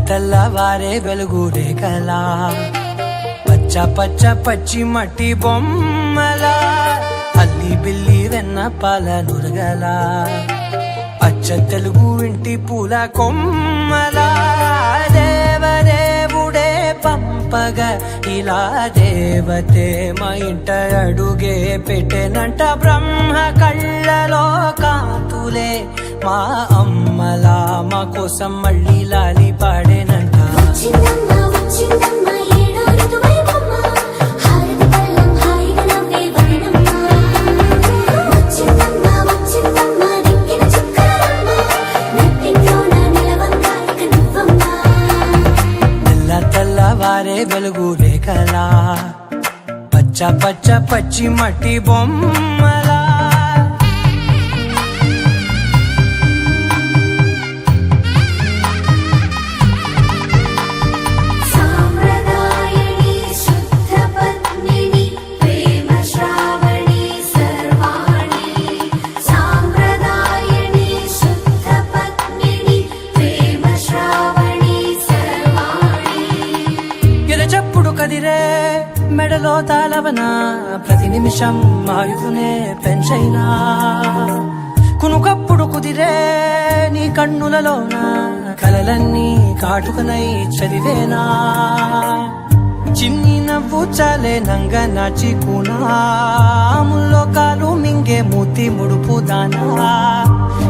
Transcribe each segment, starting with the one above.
తెల్లవారే వెలుగు రేఖలా పచ్చ పచ్చ పచ్చి మట్టి బొమ్మలా అల్లి బిల్లి వెన్న పాల నురగలా అచ్చ తెలుగు ఇంటి పూల కొమ్మలా దేవదేవుడే పంపగ ఇలా దేవతే మా ఇంట అడుగే పెట్టెనంట బ్రహ్మ కళ్ళలో కాంతులే మా అమ్మలా మా కోసం మళ్ళీ లాలి పాడేనంట తెల్లవారే వెలుగు రేఖలా పచ్చ పచ్చ పచ్చి మట్టి బొమ్మలా కదిరే మెడలో తాళవన ప్రతి నిమిషం ఆయుధునే పెంచైనా కునుకప్పుడు కుదిరే నీ కన్నులలోన కలలన్నీ కాటుకనై చదివేనా చిన్ని నవ్వు చాలే నంగ నాచి కూనాముల్లో కాలు మింగే మూతి ముడుపు దానా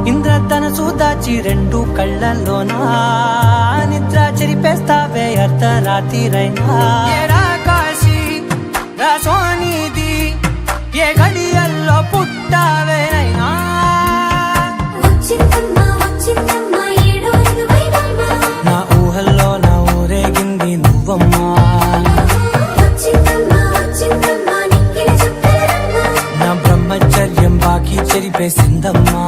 ఇంద్రధనసు దాచి రెండు కళ్ళల్లోనా నిద్ర చెరిపేస్తావే అర్ధరాత్రిరైనా కాశీ రాసోనిది ఏ గడియల్లో పుట్టావేనైనా నా ఊహల్లో నా ఊరేగింది నువ్వమ్మా నా బ్రహ్మచర్యం బాకీ చెరిపేసిందమ్మా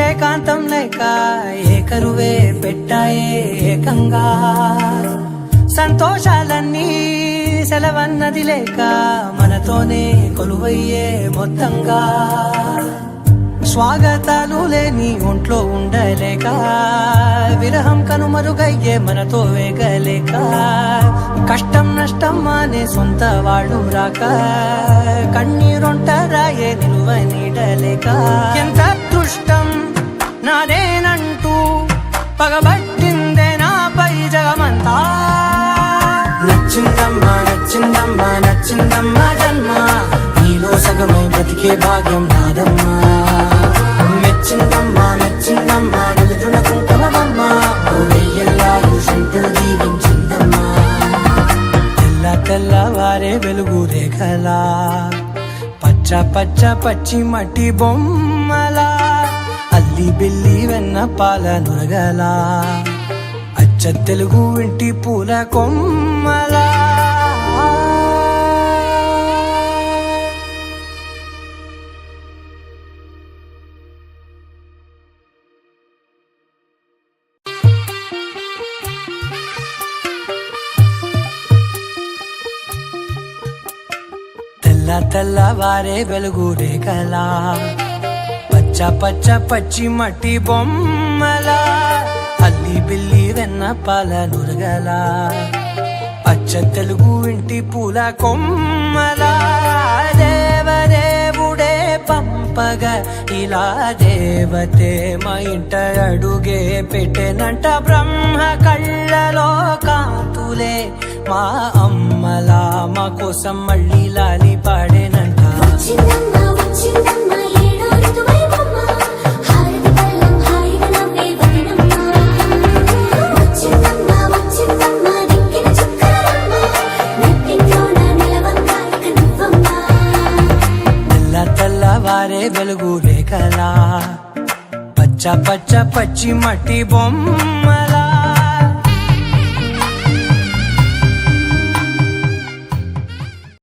ఏకాంతం లేక ఏకరువే పెట్టాయే ఏకంగా సంతోషాలన్నీ సెలవన్నది లేక మనతోనే కొలువయ్యే మొత్తంగా స్వాగతాలు లేని ఒంట్లో ఉండలేక విరహం కనుమరుగయ్యే మనతో వేగలేక కష్టం నష్టం అనే సొంత వాడు రాక కన్నీరొంటరాయే నిలువ నీడలేక ఎంత అదృష్టం నాదేనంటూ పగబట్టిందే నాపై జగమంతా నచ్చిందమ్మా నచ్చిందమ్మా నచ్చిందమ్మా జన్మ నీలో సగమై బ్రతికే భాగ్యం నాదమ్మా మెచ్చిందమ్మా మెచ్చిందమ్మా నిలుతున్న కుంకుమమ్మా వెయ్యల్లాలు శంకరు దీవించిందమ్మా తెల్లవారే వెలుగు రేఖలా పచ్చ పచ్చ పచ్చి మట్టి బొమ్మలా అల్లి బిల్లి వెన్న పాల నురగలా అచ్చ తెలుగు ఇంటి పూల కొమ్మలా తెల్లవారే వెలుగు రేఖలా పచ్చ పచ్చ పచ్చి మట్టి బొమ్మలా అల్లి బిల్లి వెన్న పాల నురగలా అచ్చ తెలుగు ఇంటి పూల కొమ్మలా దేవదేవుడే పంపగ ఇలా దేవతే మా ఇంట అడుగే పెట్టెనంట బ్రహ్మ కళ్ళలో కాంతులే మా అమ్మలా మా కోసం మళ్ళీ లాలి పాడేనంట తెల్లవారే వెలుగు రేఖలా పచ్చ పచ్చ పచ్చి మట్టి బొమ్మ